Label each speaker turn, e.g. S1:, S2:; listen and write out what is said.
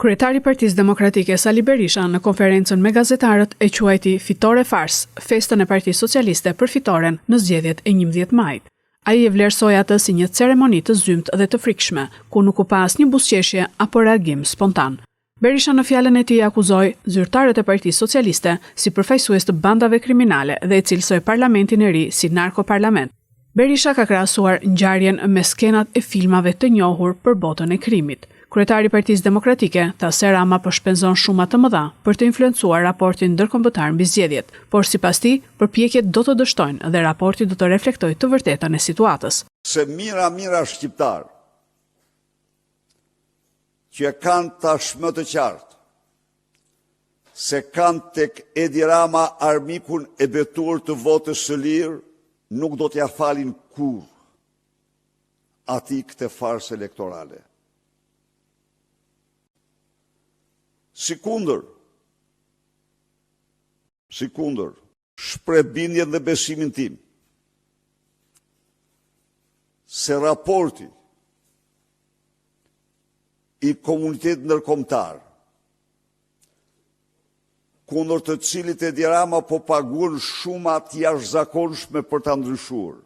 S1: Kryetari i Partisë Demokratike Sali Berisha në konferencën me gazetarët e quajti fitore fars festën e Partisë Socialiste për fitoren në zgjedhjet e 11 majit. Ai e vlerësoi atë si një ceremoni të zymt dhe të frikshme, ku nuk u pa asnjë buzëqeshje apo reagim spontan. Berisha në fjalën e tij akuzoi zyrtarët e Partisë Socialiste si përfaqësues të bandave kriminale dhe e cilësoi parlamentin e ri si narkoparlament. Berisha ka krahasuar ngjarjen me skenat e filmave të njohur për botën e krimit. Kryetari i Partisë Demokratike tha se Rama po shpenzon shuma të mëdha për të influencuar raportin ndërkombëtar mbi zgjedhjet, por sipas tij, përpjekjet do të dështojnë dhe raporti do të reflektojë të vërtetën e situatës.
S2: Se mira shqiptar që kanë tashmë të qartë se kanë tek Edi Rama armikun e betur të votës së lirë, nuk do t'ja falin kur atij këtë farsë elektorale. Sikundër, shpreh bindjen dhe besimin tim se raporti i komunitetit ndërkombëtar kundër të cilit Edi Rama po paguën shuma të jashtëzakonshme për ta ndryshuar,